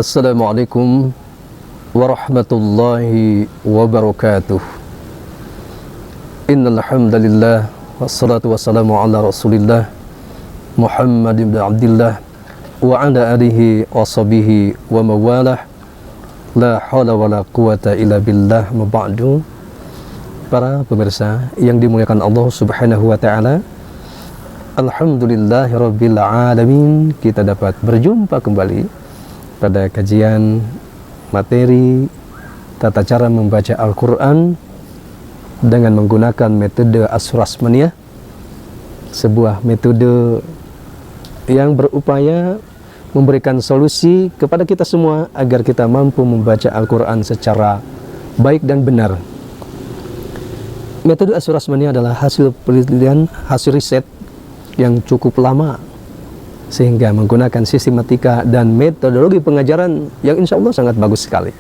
Assalamualaikum warahmatullahi wabarakatuh. Innal hamdalillah wassalatu wassalamu ala Rasulillah Muhammad ibn Abdillah wa ala alihi wa sahbihi wa mawalah. La haula wala quwata illa billah. Ma ba'du. Para pemirsa yang dimuliakan Allah Subhanahu wa taala, alhamdulillahirabbil alamin, kita dapat berjumpa kembali pada kajian materi tata cara membaca Al-Quran dengan menggunakan metode Asyurasmaniyah, sebuah metode yang berupaya memberikan solusi kepada kita semua agar kita mampu membaca Al-Quran secara baik dan benar. Metode Asyurasmaniyah adalah hasil penelitian, hasil riset yang cukup lama, sehingga menggunakan sistematika dan metodologi pengajaran yang insya Allah sangat bagus sekali.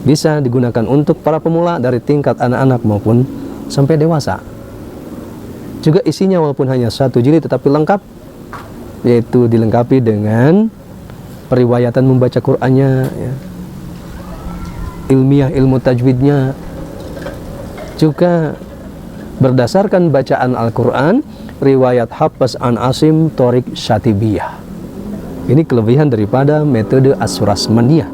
Bisa digunakan untuk para pemula dari tingkat anak-anak maupun sampai dewasa. Juga isinya walaupun hanya 1 jilid tetapi lengkap, yaitu dilengkapi dengan periwayatan membaca Qur'annya, ya, ilmiah ilmu tajwidnya, juga berdasarkan bacaan Al-Quran, riwayat Hafiz an Asim, Thorik Syatibiyah. Ini kelebihan daripada metode Asyurasmaniyah.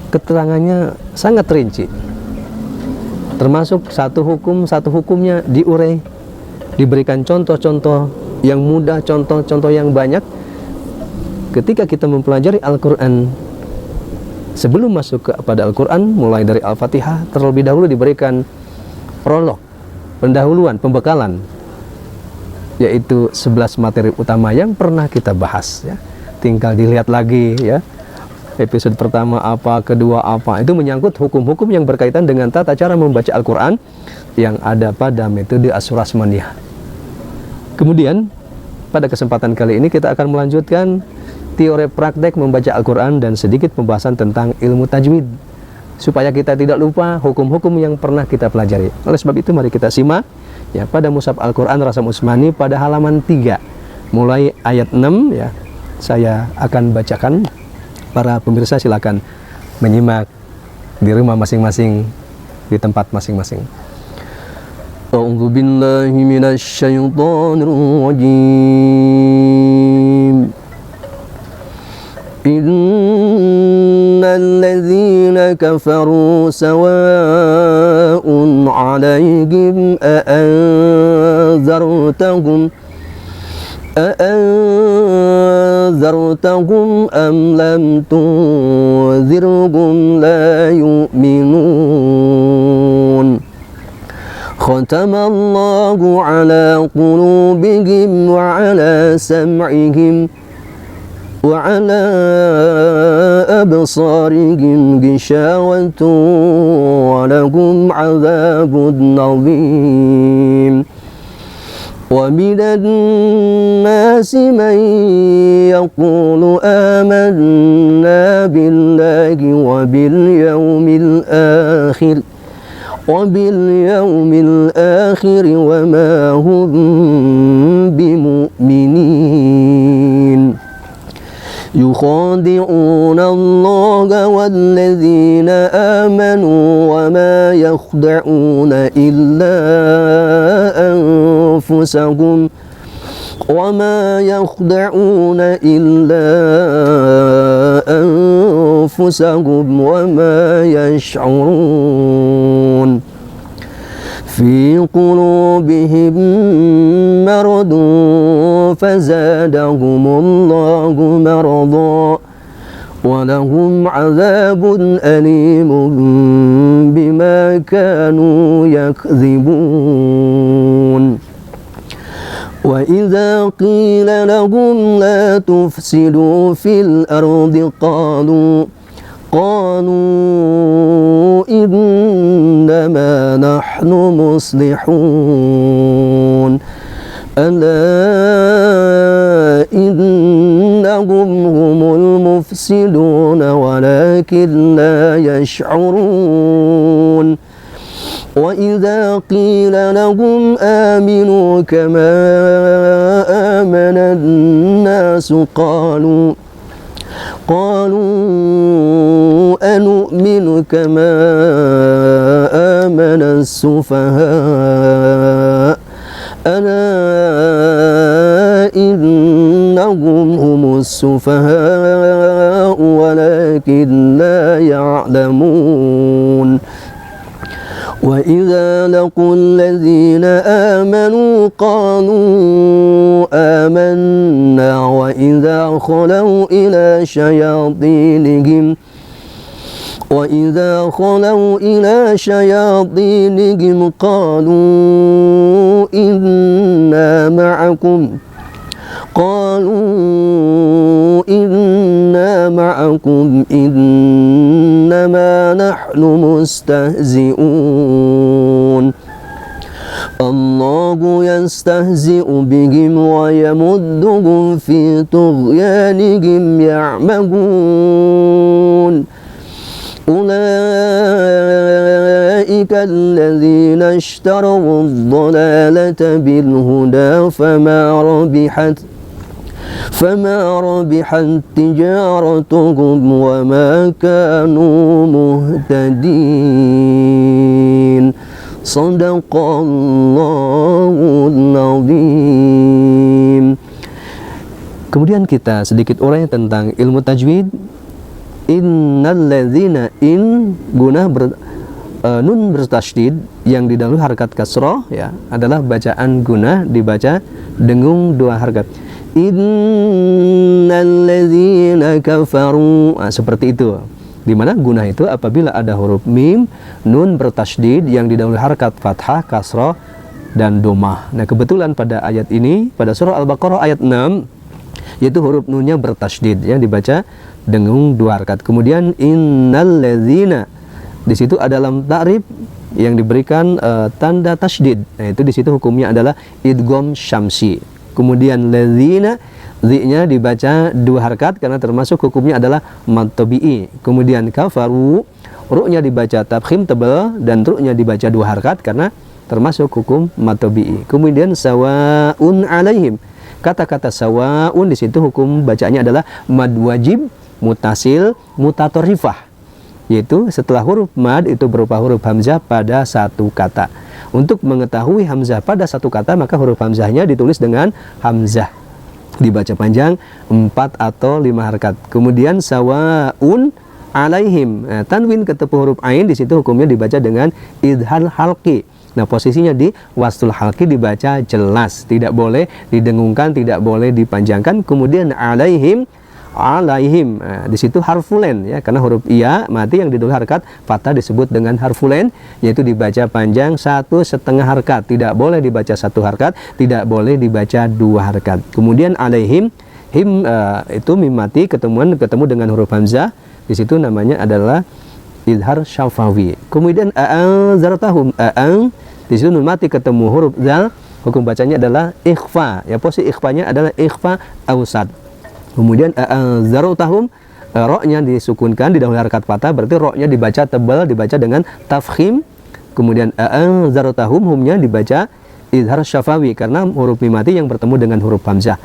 Keterangannya sangat rinci, termasuk satu hukumnya diurai, diberikan contoh-contoh yang mudah, contoh-contoh yang banyak. Ketika kita mempelajari Al-Quran, sebelum masuk kepada Al-Quran, mulai dari Al-Fatihah, terlebih dahulu diberikan prolog, pendahuluan, pembekalan, yaitu 11 materi utama yang pernah kita bahas, ya. Tinggal dilihat lagi, ya, episode pertama apa, kedua apa. Itu menyangkut hukum-hukum yang berkaitan dengan tata cara membaca Al-Quran yang ada pada metode Asyurasmaniyah. Kemudian pada kesempatan kali ini kita akan melanjutkan teori praktek membaca Al-Quran dan sedikit pembahasan tentang ilmu tajwid, supaya kita tidak lupa hukum-hukum yang pernah kita pelajari. Oleh sebab itu mari kita simak, ya, pada Mushaf Al-Quran Rasam Utsmani pada halaman 3 mulai ayat 6, ya. Saya akan bacakan, para pemirsa silakan menyimak di rumah masing-masing, di tempat masing-masing. A'udzu billahi minasy syaithanir rajim. Innal ladzina kafaru sawa'un 'alaihim أأنذرتهم أم لم تنذرهم لا يؤمنون ختم الله على قلوبهم وعلى سمعهم وعلى أبصارهم غشاوة ولهم عذاب عظيم ومن الناس من يقول آمنا بالله وباليوم الآخر وما هم بمؤمنين يخادعون الله والذين آمنوا وما يخدعون إلا أنفسهم وما يشعرون في قلوبهم مرض فزادهم الله مرضا ولهم عذاب أليم بما كانوا يكذبون وإذا قيل لهم لا تفسدوا في الأرض قالوا إنما نحن مصلحون ألا إنهم هم المفسدون ولكن لا يشعرون وإذا قيل لهم آمنوا كما آمن الناس الناس قالوا أنؤمن كما آمن السفهاء ألا إنهم هم السفهاء ولكن لا يعلمون وإذا لقوا الذين آمنوا قالوا آمنا وإذا خلوا إلى شياطينهم قالوا إنا معكم إنما نحن مستهزئون الله يستهزئ بهم ويمدهم في طغيانهم يعمهون أولئك الذين اشتروا الضلالة بالهدى فما ربحت تجارتهم وما كانوا مهتدين Sadaqallahul Azim. Kemudian kita sedikit uraian tentang ilmu tajwid. Innalladzina guna nun bertasydid yang didahului harkat kasroh ya adalah bacaan guna dibaca dengung dua harkat. Innalladzina kafaru, seperti itu. Di mana guna itu apabila ada huruf mim, nun bertasydid yang didahului harkat fathah, kasroh, dan domah. Nah kebetulan pada ayat ini, pada surah Al-Baqarah ayat 6, yaitu huruf nunnya bertasydid yang dibaca dengung dua harkat. Kemudian innalladzina, di situ ada lam ta'rif yang diberikan tanda tasydid. Nah itu di situ hukumnya adalah idgham syamsi. Kemudian ladzina, zi-nya dibaca dua harkat karena termasuk hukumnya adalah mad tabi'i. Kemudian kafaru, ru-nya dibaca tafkhim tebal dan ru-nya dibaca dua harkat karena termasuk hukum mad tabi'i. Kemudian sawaun alaihim, kata-kata sawaun di situ hukum bacanya adalah mad wajib mutasil mutatorifah, yaitu setelah huruf mad itu berupa huruf hamzah pada satu kata. Untuk mengetahui hamzah pada satu kata maka huruf hamzahnya ditulis dengan hamzah, dibaca panjang 4 atau 5 harkat. Kemudian sawaun alaihim, tanwin ketemu huruf ain di situ hukumnya dibaca dengan idhal halqi. Nah posisinya di wastul halqi dibaca jelas, tidak boleh didengungkan, tidak boleh dipanjangkan. Kemudian alaihim, di situ harfulen ya, karena huruf iya mati yang didahului harkat fathah disebut dengan harfulen, yaitu dibaca panjang 1,5 harkat, tidak boleh dibaca 1 harkat, tidak boleh dibaca 2 harkat. Kemudian alaihim, itu mim mati ketemu dengan huruf hamzah, di situ namanya adalah idhar syafawi. Kemudian a'anzartahum, di situ nun mati ketemu huruf zal, hukum bacanya adalah ikhfa ya, posisi ikhfanya adalah ikhfa ausad. Kemudian a'anzartahum, ro-nya disukunkan didahului harkat fathah, berarti ro-nya dibaca tebal, dibaca dengan tafkhim. Kemudian a'anzartahum, hum-nya dibaca idhar syafawi karena huruf mim mati yang bertemu dengan huruf hamzah.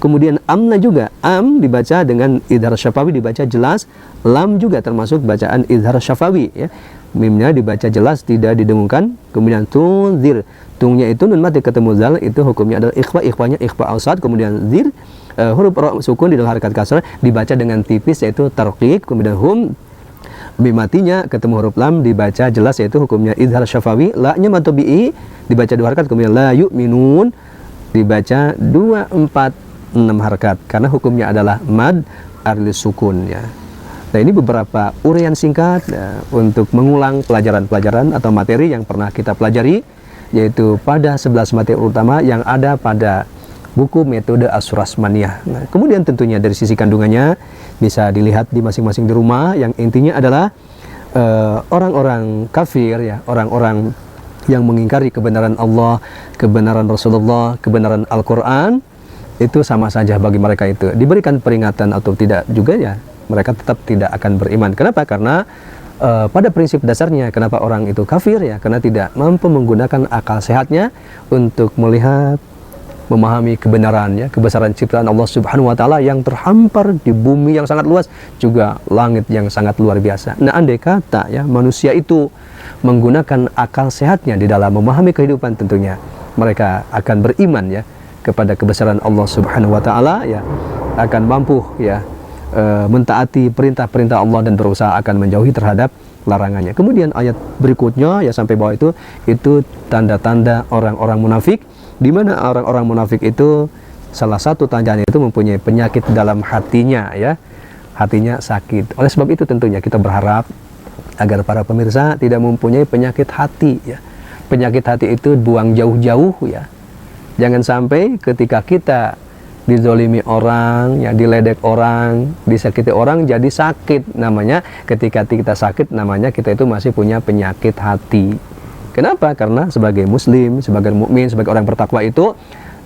Kemudian amna juga, am dibaca dengan idhar syafawi, dibaca jelas. Lam juga termasuk bacaan idhar syafawi ya, mimnya dibaca jelas, tidak didengungkan. Kemudian tunzir, tungnya itu nun mati ketemu zal, itu hukumnya adalah ikhfa, ikhfanya ikhfa ausad. Kemudian zir, huruf ro sukun di dalam harkat kasrah dibaca dengan tipis yaitu tarqiq. Kemudian hum, mim matinya ketemu huruf lam dibaca jelas yaitu hukumnya idhar syafawi. La-nya mad tabi'i dibaca 2 harkat. Kemudian la yu'minun dibaca 2, 4, 6 harkat karena hukumnya adalah mad arlis sukun ya. Nah ini beberapa uraian singkat untuk mengulang pelajaran-pelajaran atau materi yang pernah kita pelajari, yaitu pada 11 materi utama yang ada pada buku metode Asyurasmaniyah. Nah, kemudian tentunya dari sisi kandungannya bisa dilihat di masing-masing di rumah, yang intinya adalah orang-orang kafir ya, orang-orang yang mengingkari kebenaran Allah, kebenaran Rasulullah, kebenaran Al-Quran, itu sama saja bagi mereka itu. Diberikan peringatan atau tidak juga ya, mereka tetap tidak akan beriman. Kenapa? Karena pada prinsip dasarnya kenapa orang itu kafir ya, karena tidak mampu menggunakan akal sehatnya untuk melihat, memahami kebenarannya, kebesaran ciptaan Allah Subhanahu wa taala yang terhampar di bumi yang sangat luas, juga langit yang sangat luar biasa. Nah, andai kata ya manusia itu menggunakan akal sehatnya di dalam memahami kehidupan, tentunya mereka akan beriman ya kepada kebesaran Allah Subhanahu wa taala, ya akan mampu ya mentaati perintah-perintah Allah dan berusaha akan menjauhi terhadap larangannya. Kemudian ayat berikutnya ya sampai bawah itu tanda-tanda orang-orang munafik, di mana orang-orang munafik itu salah satu tandanya itu mempunyai penyakit dalam hatinya ya, hatinya sakit. Oleh sebab itu tentunya kita berharap agar para pemirsa tidak mempunyai penyakit hati ya. Penyakit hati itu buang jauh-jauh ya. Jangan sampai ketika kita dizolimi orang, ya diledek orang, disakiti orang jadi sakit namanya. Ketika kita sakit namanya kita itu masih punya penyakit hati. Kenapa? Karena sebagai muslim, sebagai mukmin, sebagai orang bertakwa itu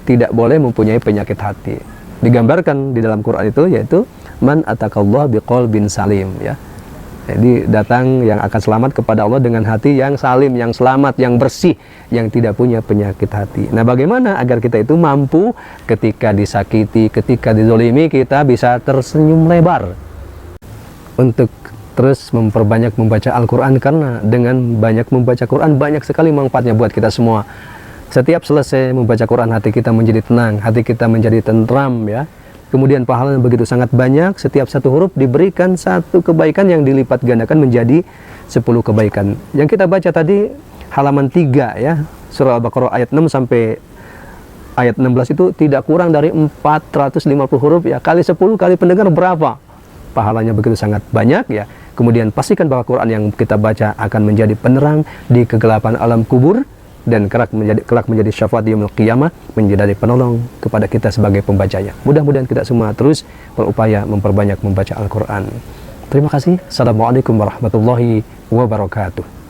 tidak boleh mempunyai penyakit hati. Digambarkan di dalam Quran itu yaitu man atakallah biqalbin salim ya. Jadi datang yang akan selamat kepada Allah dengan hati yang salim, yang selamat, yang bersih, yang tidak punya penyakit hati. Nah, bagaimana agar kita itu mampu ketika disakiti, ketika dizolimi, kita bisa tersenyum lebar untuk terus memperbanyak membaca Al-Quran, karena dengan banyak membaca Quran banyak sekali manfaatnya buat kita semua. Setiap selesai membaca Quran hati kita menjadi tenang, hati kita menjadi tentram ya. Kemudian pahalanya begitu sangat banyak, setiap satu huruf diberikan satu kebaikan yang dilipat gandakan menjadi 10 kebaikan. Yang kita baca tadi halaman 3 ya, surah Al-Baqarah ayat 6 sampai ayat 16 itu tidak kurang dari 450 huruf ya, kali 10 kali pendengar berapa? Pahalanya begitu sangat banyak ya. Kemudian pastikan bahwa Quran yang kita baca akan menjadi penerang di kegelapan alam kubur, dan kelak menjadi syafaat di yaumil qiyamah, menjadi penolong kepada kita sebagai pembacanya. Mudah-mudahan kita semua terus berupaya memperbanyak membaca Al-Quran. Terima kasih. Assalamualaikum warahmatullahi wabarakatuh.